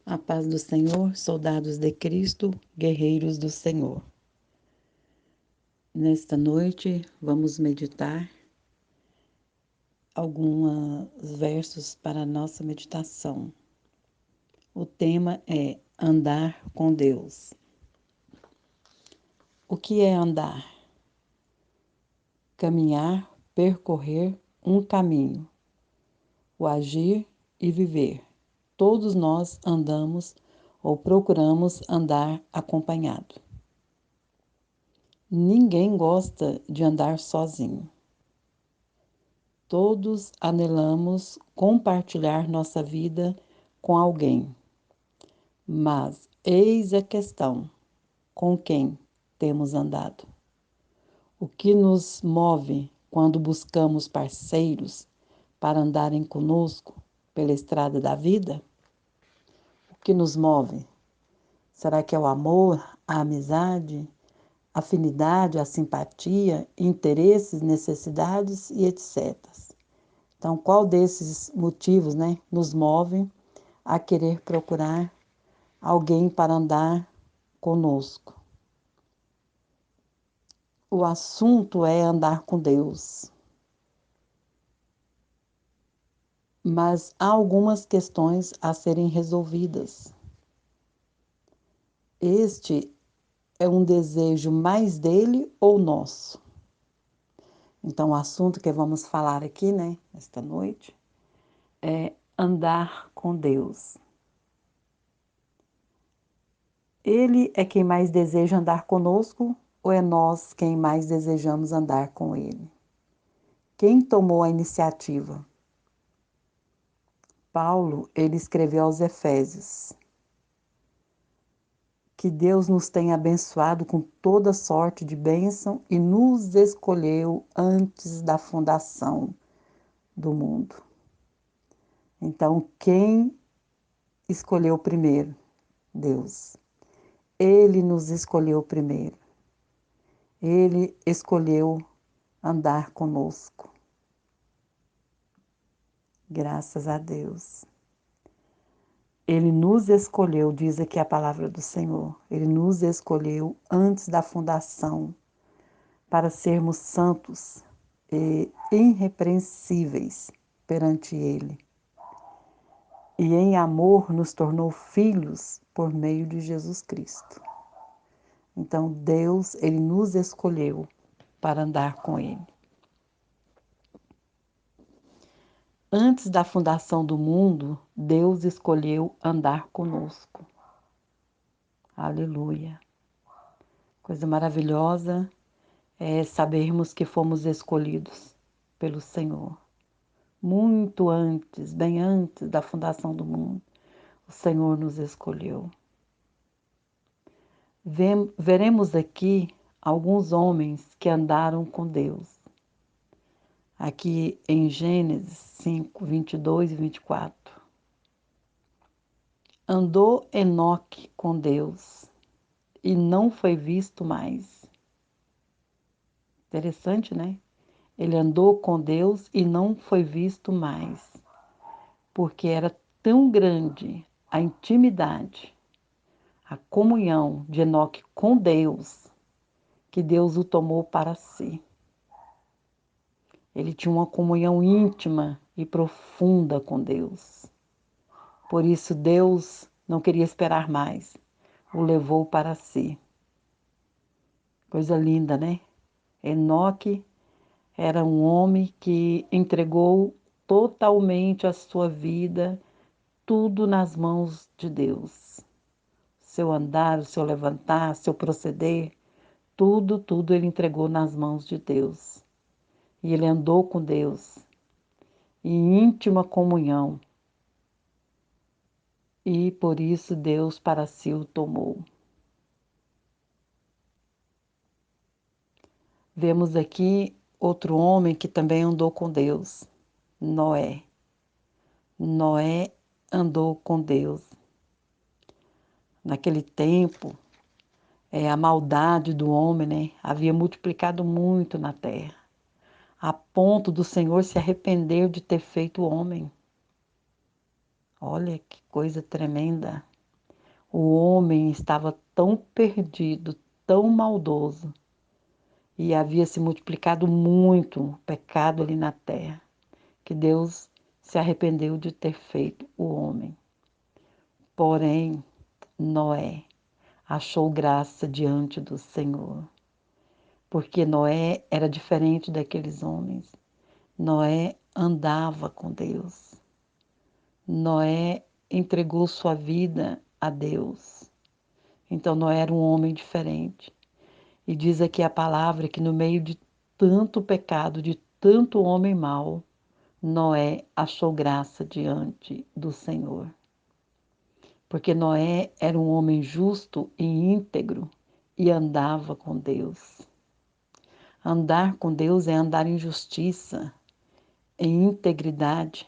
A paz do Senhor, soldados de Cristo, guerreiros do Senhor. Nesta noite, vamos meditar alguns versos para a nossa meditação. O tema é andar com Deus. O que é andar? Caminhar, percorrer um caminho. O agir e viver. Todos nós andamos ou procuramos andar acompanhado. Ninguém gosta de andar sozinho. Todos anelamos compartilhar nossa vida com alguém. Mas eis a questão: com quem temos andado? O que nos move quando buscamos parceiros para andarem conosco pela estrada da vida? O que nos move? Será que é o amor, a amizade, a afinidade, a simpatia, interesses, necessidades e etc. Então, qual desses motivos, nos move a querer procurar alguém para andar conosco? O assunto é andar com Deus. Mas há algumas questões a serem resolvidas. Este é um desejo mais dele ou nosso? Então, o assunto que vamos falar aqui, esta noite, é andar com Deus. Ele é quem mais deseja andar conosco ou é nós quem mais desejamos andar com ele? Quem tomou a iniciativa? Paulo, ele escreveu aos Efésios: que Deus nos tenha abençoado com toda sorte de bênção e nos escolheu antes da fundação do mundo. Então, quem escolheu primeiro? Deus. Ele nos escolheu primeiro. Ele escolheu andar conosco. Graças a Deus. Ele nos escolheu, diz aqui a palavra do Senhor. Ele nos escolheu antes da fundação para sermos santos e irrepreensíveis perante Ele. E em amor nos tornou filhos por meio de Jesus Cristo. Então Deus, Ele nos escolheu para andar com Ele. Antes da fundação do mundo, Deus escolheu andar conosco. Aleluia. Coisa maravilhosa é sabermos que fomos escolhidos pelo Senhor. Muito antes, bem antes da fundação do mundo, o Senhor nos escolheu. Veremos aqui alguns homens que andaram com Deus. Aqui em Gênesis 5, 22 e 24. Andou Enoque com Deus e não foi visto mais. Interessante, né? Ele andou com Deus e não foi visto mais, porque era tão grande a intimidade, a comunhão de Enoque com Deus, que Deus o tomou para si. Ele tinha uma comunhão íntima e profunda com Deus. Por isso Deus não queria esperar mais, o levou para si. Coisa linda, né? Enoque era um homem que entregou totalmente a sua vida, tudo nas mãos de Deus. Seu andar, o seu levantar, seu proceder, tudo ele entregou nas mãos de Deus. E ele andou com Deus em íntima comunhão. E por isso Deus para si o tomou. Vemos aqui outro homem que também andou com Deus, Noé. Noé andou com Deus. Naquele tempo, a maldade do homem, havia multiplicado muito na terra, a ponto do Senhor se arrepender de ter feito o homem. Olha que coisa tremenda. O homem estava tão perdido, tão maldoso, e havia se multiplicado muito o pecado ali na terra, que Deus se arrependeu de ter feito o homem. Porém, Noé achou graça diante do Senhor, porque Noé era diferente daqueles homens. Noé andava com Deus. Noé entregou sua vida a Deus. Então Noé era um homem diferente. E diz aqui a palavra que no meio de tanto pecado, de tanto homem mau, Noé achou graça diante do Senhor. Porque Noé era um homem justo e íntegro e andava com Deus. Andar com Deus é andar em justiça, em integridade.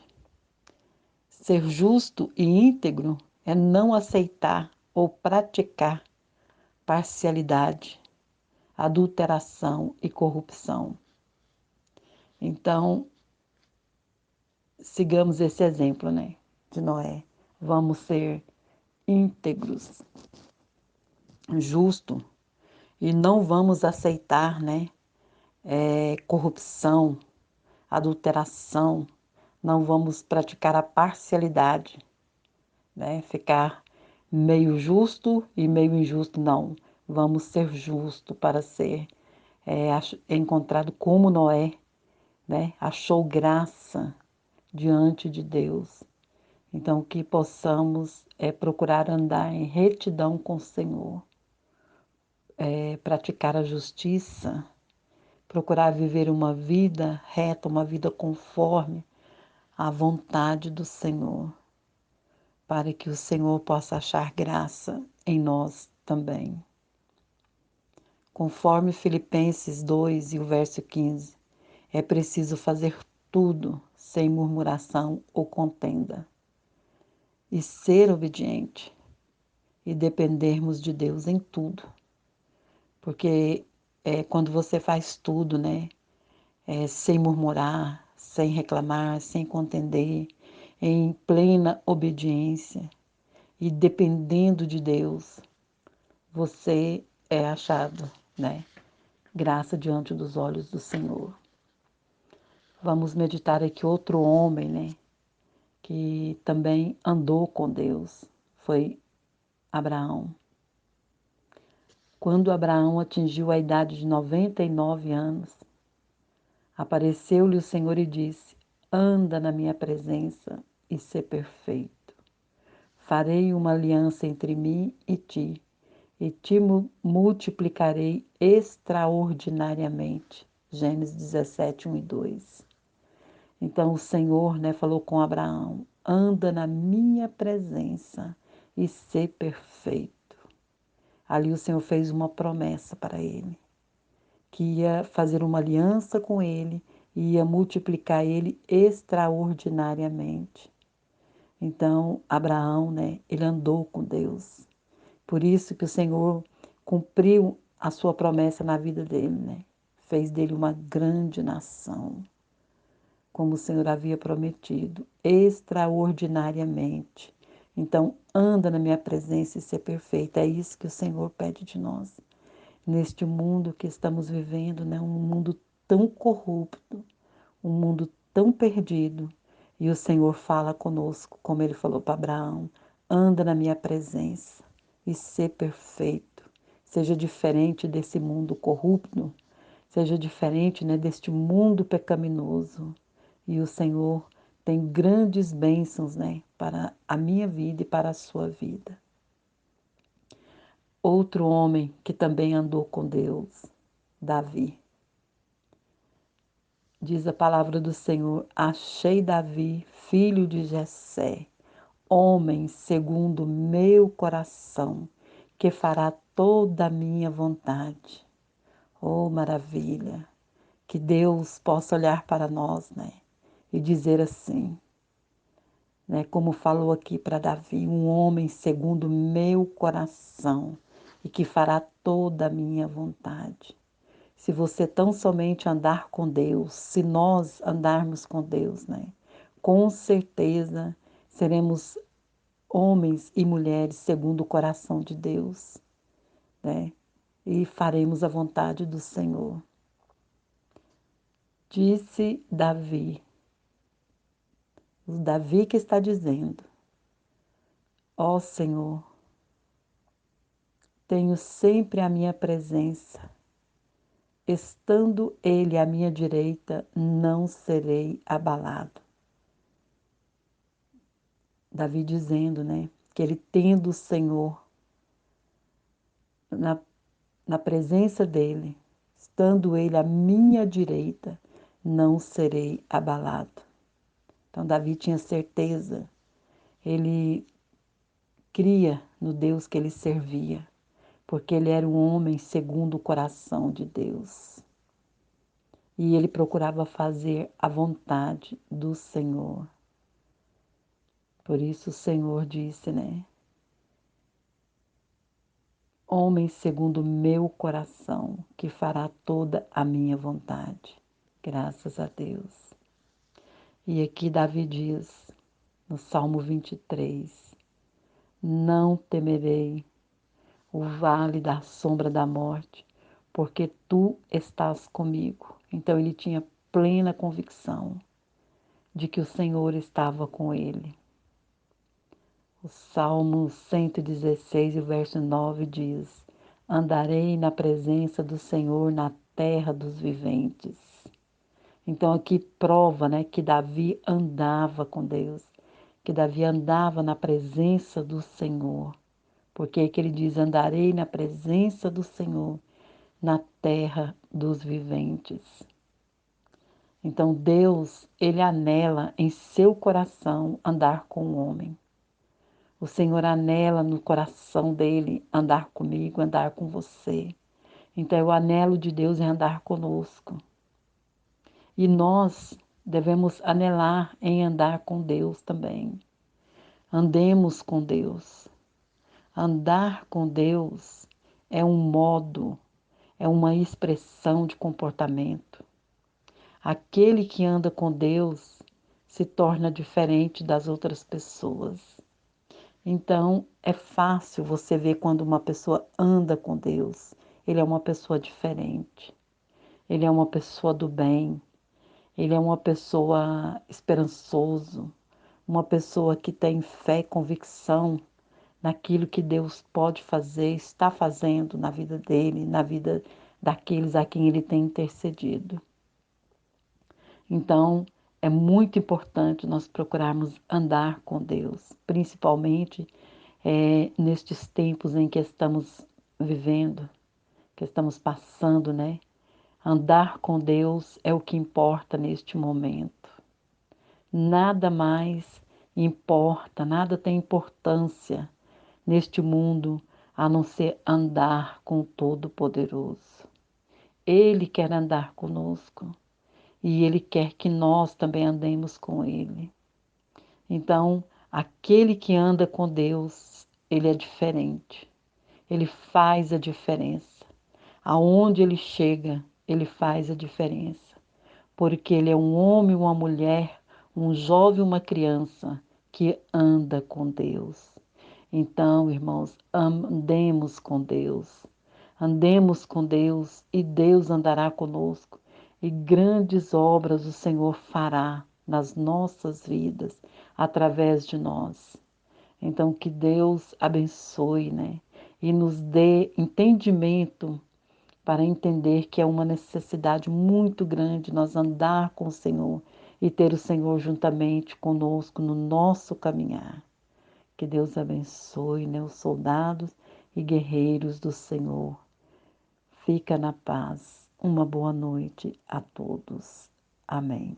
Ser justo e íntegro é não aceitar ou praticar parcialidade, adulteração e corrupção. Então, sigamos esse exemplo, né, de Noé. Vamos ser íntegros, justos e não vamos aceitar, né, corrupção, adulteração. Não vamos praticar a parcialidade, né, ficar meio justo e meio injusto, não. Vamos ser justos para ser encontrado como Noé, né, achou graça diante de Deus. Então, que possamos procurar andar em retidão com o Senhor, praticar a justiça, procurar viver uma vida reta, uma vida conforme a vontade do Senhor, para que o Senhor possa achar graça em nós também. Conforme Filipenses 2 e o verso 15, é preciso fazer tudo sem murmuração ou contenda, e ser obediente, e dependermos de Deus em tudo. Porque quando você faz tudo, né, sem murmurar, sem reclamar, sem contender, em plena obediência e dependendo de Deus, você é achado, né, graça diante dos olhos do Senhor. Vamos meditar aqui outro homem, né, que também andou com Deus, foi Abraão. Quando Abraão atingiu a idade de 99 anos, apareceu-lhe o Senhor e disse: Anda na minha presença e sê perfeito. Farei uma aliança entre mim e te multiplicarei extraordinariamente. Gênesis 17, 1 e 2. Então o Senhor, né, falou com Abraão: anda na minha presença e sê perfeito. Ali o Senhor fez uma promessa para ele, que ia fazer uma aliança com ele e ia multiplicar ele extraordinariamente. Então, Abraão, né, ele andou com Deus. Por isso que o Senhor cumpriu a sua promessa na vida dele, né? Fez dele uma grande nação, como o Senhor havia prometido, extraordinariamente. Então, anda na minha presença e ser perfeito. É isso que o Senhor pede de nós. Neste mundo que estamos vivendo, né? Um mundo tão corrupto, um mundo tão perdido. E o Senhor fala conosco, como ele falou para Abraão: anda na minha presença e ser perfeito. Seja diferente desse mundo corrupto, seja diferente, né, deste mundo pecaminoso. E o Senhor tem grandes bênçãos, né, para a minha vida e para a sua vida. Outro homem que também andou com Deus, Davi. Diz a palavra do Senhor: achei Davi, filho de Jessé, homem segundo meu coração, que fará toda a minha vontade. Oh, maravilha! Que Deus possa olhar para nós, né, e dizer assim, né, como falou aqui para Davi: um homem segundo meu coração e que fará toda a minha vontade. Se você tão somente andar com Deus, se nós andarmos com Deus, né, com certeza seremos homens e mulheres segundo o coração de Deus, né? E faremos a vontade do Senhor. Disse Davi, o Davi que está dizendo: ó Senhor, tenho sempre a minha presença, estando Ele à minha direita, não serei abalado. Davi dizendo, né, que ele tendo o Senhor na, na presença dele, estando Ele à minha direita, não serei abalado. Então Davi tinha certeza, ele cria no Deus que ele servia, porque ele era um homem segundo o coração de Deus. E ele procurava fazer a vontade do Senhor. Por isso o Senhor disse, né? Homem segundo o meu coração, que fará toda a minha vontade. Graças a Deus. E aqui Davi diz, no Salmo 23, não temerei o vale da sombra da morte, porque tu estás comigo. Então ele tinha plena convicção de que o Senhor estava com ele. O Salmo 116, o verso 9 diz: andarei na presença do Senhor na terra dos viventes. Então aqui prova, né, que Davi andava com Deus, que Davi andava na presença do Senhor. Porque é que ele diz: andarei na presença do Senhor na terra dos viventes. Então Deus, ele anela em seu coração andar com o homem. O Senhor anela no coração dele andar comigo, andar com você. Então o anelo de Deus é andar conosco. E nós devemos anelar em andar com Deus também. Andemos com Deus. Andar com Deus é um modo, é uma expressão de comportamento. Aquele que anda com Deus se torna diferente das outras pessoas. Então, é fácil você ver quando uma pessoa anda com Deus. Ele é uma pessoa diferente. Ele é uma pessoa do bem. Ele é uma pessoa esperançoso. Uma pessoa que tem fé e convicção naquilo que Deus pode fazer, está fazendo na vida dele, na vida daqueles a quem ele tem intercedido. Então, é muito importante nós procurarmos andar com Deus, principalmente nestes tempos em que estamos vivendo, que estamos passando, né? Andar com Deus é o que importa neste momento. Nada mais importa, nada tem importância neste mundo a não ser andar com o Todo-Poderoso. Ele quer andar conosco e Ele quer que nós também andemos com Ele. Então, aquele que anda com Deus, ele é diferente. Ele faz a diferença. Aonde ele chega, ele faz a diferença. Porque ele é um homem, uma mulher, um jovem, uma criança que anda com Deus. Então, irmãos, andemos com Deus. Andemos com Deus e Deus andará conosco. E grandes obras o Senhor fará nas nossas vidas, através de nós. Então, que Deus abençoe, né? E nos dê entendimento para entender que é uma necessidade muito grande nós andar com o Senhor e ter o Senhor juntamente conosco no nosso caminhar. Que Deus abençoe, né, os soldados e guerreiros do Senhor. Fica na paz. Uma boa noite a todos. Amém.